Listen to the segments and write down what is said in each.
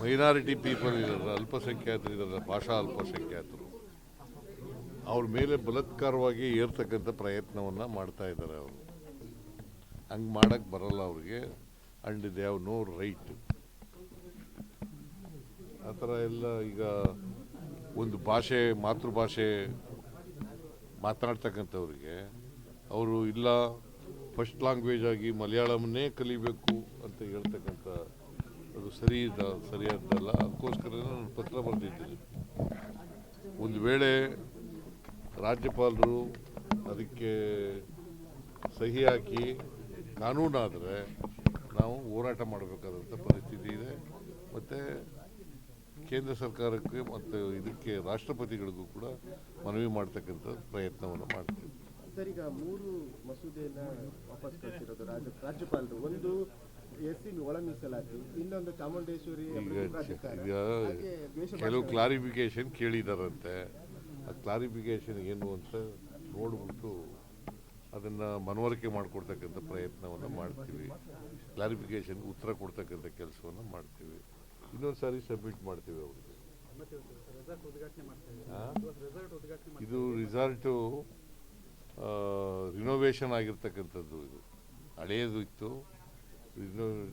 Minority people ಇದ್ದಾರೆ, ಅಲ್ಪಸಂಖ್ಯಾತರು ಇದ್ದಾರೆ, ಭಾಷಾ ಅಲ್ಪಸಂಖ್ಯಾತರು ಅವ್ರ ಮೇಲೆ ಬಲಾತ್ಕಾರವಾಗಿ ಏರ್ತಕ್ಕಂಥ ಪ್ರಯತ್ನವನ್ನು ಮಾಡ್ತಾ ಇದ್ದಾರೆ. ಅವರು ಹಂಗೆ ಮಾಡೋಕ್ಕೆ ಬರಲ್ಲ ಅವ್ರಿಗೆ. And they have no right. ಆ ಥರ ಎಲ್ಲ ಈಗ ಒಂದು ಭಾಷೆ, ಮಾತೃಭಾಷೆ ಮಾತನಾಡ್ತಕ್ಕಂಥವ್ರಿಗೆ ಅವರು ಇಲ್ಲ ಫಸ್ಟ್ ಲ್ಯಾಂಗ್ವೇಜ್ ಆಗಿ ಮಲಯಾಳಮನ್ನೇ ಕಲಿಬೇಕು ಅಂತ ಹೇಳ್ತಕ್ಕಂಥ ಅದು ಸರಿಯಾದ್ದಲ್ಲ. ಅದಕ್ಕೋಸ್ಕರ ನಾನು ಪತ್ರ ಬರೆದಿದ್ದೀನಿ. ಒಂದು ವೇಳೆ ರಾಜ್ಯಪಾಲರು ಅದಕ್ಕೆ ಸಹಿ ಹಾಕಿ ಕಾನೂನಾದರೆ ನಾವು ಹೋರಾಟ ಮಾಡಬೇಕಾದಂಥ ಪರಿಸ್ಥಿತಿ ಇದೆ. ಮತ್ತು ಕೇಂದ್ರ ಸರ್ಕಾರಕ್ಕೆ ಮತ್ತು ಇದಕ್ಕೆ ರಾಷ್ಟ್ರಪತಿಗಳಿಗೂ ಕೂಡ ಮನವಿ ಮಾಡ್ತಕ್ಕಂಥ ಪ್ರಯತ್ನವನ್ನು ಮಾಡ್ತೀವಿ. ಸರ್, ಈಗ 3 ಮಸೂದೆಯನ್ನು ವಾಪಸ್ ಕಳಿಸಿರೋದು ರಾಜ್ಯಪಾಲರು. ಒಂದು ಎಸ್ಸಿ ಒಳ ಮೀಸಲಾತಿ, ಇನ್ನೊಂದು ಚಾಮುಂಡೇಶ್ವರಿ. ಈಗ ಕೆಲವು ಕ್ಲಾರಿಫಿಕೇಶನ್ ಕೇಳಿದಾರಂತೆ. ಆ ಕ್ಲಾರಿಫಿಕೇಶನ್ ಏನು ಅಂತ ನೋಡ್ಬಿಟ್ಟು ಅದನ್ನು ಮನವರಿಕೆ ಮಾಡಿಕೊಡ್ತಕ್ಕಂಥ ಪ್ರಯತ್ನವನ್ನು ಮಾಡ್ತೀವಿ. ಕ್ಲಾರಿಫಿಕೇಶನ್ಗೆ ಉತ್ತರ ಕೊಡ್ತಕ್ಕಂಥ ಕೆಲಸವನ್ನು ಮಾಡ್ತೀವಿ. ಇನ್ನೊಂದು ಸಾರಿ ಸಬ್ಮಿಟ್ ಮಾಡ್ತೀವಿ ಅವ್ರಿಗೆ. ಇದು ರಿಸಾರ್ಟು ರಿನೋವೇಷನ್ ಆಗಿರ್ತಕ್ಕಂಥದ್ದು. ಇದು ಹಳೆಯದು ಇತ್ತು,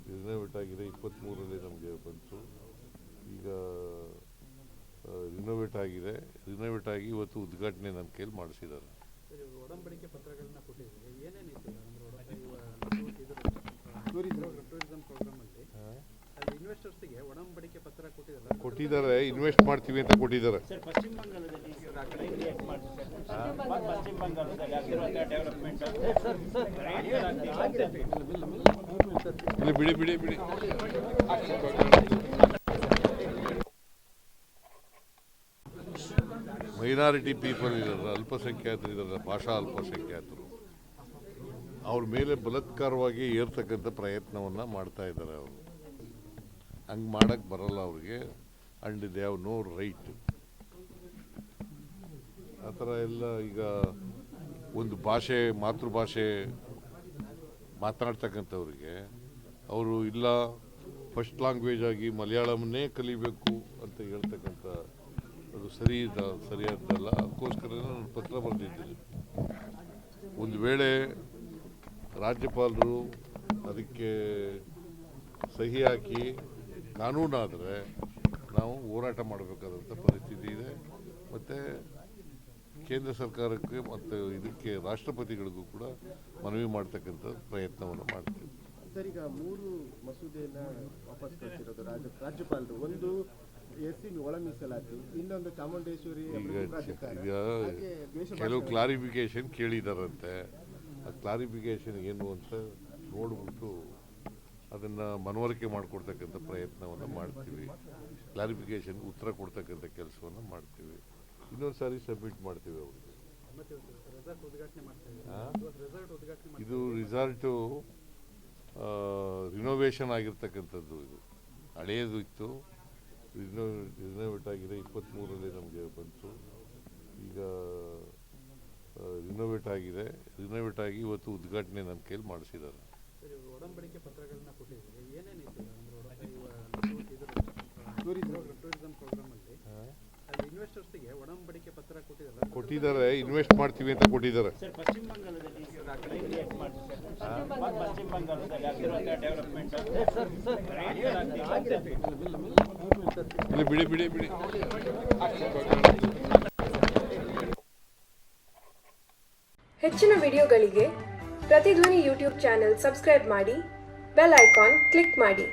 ರಿನೋವೇಟ್ ಆಗಿದೆ. 23ರಲ್ಲಿ ನಮಗೆ ಬಂತು. ಈಗ ರಿನೋವೇಟ್ ಆಗಿದೆ. ರಿನೋವೇಟ್ ಆಗಿ ಇವತ್ತು ಉದ್ಘಾಟನೆ ನನ್ನ ಕೈಲಿ ಮಾಡಿಸಿದ್ದಾರೆ. ಒಡಂಬಡಿಕೆ ಪತ್ರಗಳನ್ನ ಕೊಟ್ಟಿದ್ದಾರೆ. ಏನೇನಿತ್ತು ಟೂರಿಸಂ ಪ್ರೋಗ್ರಾಮ್ ಅಲ್ಲಿ ಇನ್ವೆಸ್ಟರ್ಸ್ಗೆ ಒಡಂಬಡಿಕೆ ಪತ್ರ ಕೊಟ್ಟಿದ್ದಾರೆ. ಇನ್ವೆಸ್ಟ್ ಮಾಡ್ತೀವಿ ಅಂತ ಕೊಟ್ಟಿದ್ದಾರೆ. ಪಶ್ಚಿಮ ಬಂಗಾಳದಲ್ಲಿ ಆಗಿರುವಂತಹ ಡೆವಲಪ್ಮೆಂಟ್ ಬಿಡಿ ಮೈನಾರಿಟಿ ಪೀಪಲ್ ಇದ್ದಾರೆ, ಅಲ್ಪಸಂಖ್ಯಾತರು ಇದ್ದಾರೆ, ಭಾಷಾ ಅಲ್ಪಸಂಖ್ಯಾತರು ಅವ್ರ ಮೇಲೆ ಬಲಾತ್ಕಾರವಾಗಿ ಏರ್ತಕ್ಕಂಥ ಪ್ರಯತ್ನವನ್ನು ಮಾಡ್ತಾ ಇದ್ದಾರೆ. ಅವರು ಹಂಗೆ ಮಾಡೋಕ್ಕೆ ಬರಲ್ಲ ಅವ್ರಿಗೆ. And they have no right. ಆ ಥರ ಎಲ್ಲ ಈಗ ಒಂದು ಭಾಷೆ, ಮಾತೃಭಾಷೆ ಮಾತನಾಡ್ತಕ್ಕಂಥವ್ರಿಗೆ ಅವರು ಇಲ್ಲ ಫಸ್ಟ್ ಲ್ಯಾಂಗ್ವೇಜ್ ಆಗಿ ಮಲಯಾಳಮನ್ನೇ ಕಲಿಬೇಕು ಅಂತ ಹೇಳ್ತಕ್ಕಂಥ ಅದು ಸರಿಯಾದ್ದಲ್ಲ. ಅದಕ್ಕೋಸ್ಕರ ನಾನು ಪತ್ರ ಬರೆದಿದ್ದೀನಿ. ಒಂದು ವೇಳೆ ರಾಜ್ಯಪಾಲರು ಅದಕ್ಕೆ ಸಹಿ ಹಾಕಿ ಕಾನೂನಾದರೆ ನಾವು ಹೋರಾಟ ಮಾಡಬೇಕಾದಂಥ ಪರಿಸ್ಥಿತಿ ಇದೆ. ಮತ್ತು ಕೇಂದ್ರ ಸರ್ಕಾರಕ್ಕೆ ಮತ್ತು ಇದಕ್ಕೆ ರಾಷ್ಟ್ರಪತಿಗಳಿಗೂ ಕೂಡ ಮನವಿ ಮಾಡ್ತಕ್ಕಂಥ ಪ್ರಯತ್ನವನ್ನು ಮಾಡ್ತೀವಿ. ಸರ್, ಈಗ 3 ಮಸೂದೆಯನ್ನು ವಾಪಸ್ ಕಳಿಸಿರೋದು ರಾಜ್ಯಪಾಲರು. ಒಂದು ಎಸ್ಸಿ ಒಳ ಮೀಸಲಾತಿ, ಇನ್ನೊಂದು ಚಾಮುಂಡೇಶ್ವರಿ. ಈಗ ಕೆಲವು ಕ್ಲಾರಿಫಿಕೇಶನ್ ಕೇಳಿದಾರಂತೆ. ಆ ಕ್ಲಾರಿಫಿಕೇಶನ್ ಏನು ಅಂತ ನೋಡ್ಬಿಟ್ಟು ಅದನ್ನು ಮನವರಿಕೆ ಮಾಡಿಕೊಡ್ತಕ್ಕಂಥ ಪ್ರಯತ್ನವನ್ನು ಮಾಡ್ತೀವಿ. ಕ್ಲಾರಿಫಿಕೇಶನ್ಗೆ ಉತ್ತರ ಕೊಡ್ತಕ್ಕಂಥ ಕೆಲಸವನ್ನು ಮಾಡ್ತೀವಿ. ಇನ್ನೊಂದು ಸಾರಿ ಸಬ್ಮಿಟ್ ಮಾಡ್ತೀವಿ ಅವ್ರಿಗೆ. ಇದು ರಿಸಾರ್ಟು ರಿನೋವೇಷನ್ ಆಗಿರ್ತಕ್ಕಂಥದ್ದು. ಇದು ಹಳೆಯದು ಇತ್ತು, ರಿನೋವೇಟ್ ಆಗಿದೆ. 23ರಲ್ಲಿ ನಮಗೆ ಬಂತು. ಈಗ ರಿನೋವೇಟ್ ಆಗಿದೆ. ರಿನೋವೇಟ್ ಆಗಿ ಇವತ್ತು ಉದ್ಘಾಟನೆ ನನ್ನ ಕೈಲಿ ಮಾಡಿಸಿದ್ದಾರೆ. ಒಡಂಬಡಿಕೆ ಪತ್ರಗಳನ್ನ ಕೊಟ್ಟಿದ್ದಾರೆ. ಏನೇನಿತ್ತು ಟೂರಿಸಂ ಪ್ರೋಗ್ರಾಮ್ ಅಲ್ಲಿ ಇನ್ವೆಸ್ಟರ್ಸ್ಗೆ ಒಡಂಬಡಿಕೆ ಪತ್ರ ಕೊಟ್ಟಿದ್ದಾರೆ. ಇನ್ವೆಸ್ಟ್ ಮಾಡ್ತೀವಿ ಅಂತ ಕೊಟ್ಟಿದ್ದಾರೆ. ಪಶ್ಚಿಮ ಬಂಗಾಳದಲ್ಲಿ ಆಗಿರುವಂತಹ ಡೆವಲಪ್ಮೆಂಟ್ ಬಿಡಿ ಹೆಚ್ಚಿನ ವಿಡಿಯೋಗಳಿಗೆ ಪ್ರತಿಧ್ವನಿ ಯೂಟ್ಯೂಬ್ ಚಾನೆಲ್ ಸಬ್ಸ್ಕ್ರೈಬ್ ಮಾಡಿ, ಬೆಲ್ ಐಕಾನ್ ಕ್ಲಿಕ್ ಮಾಡಿ.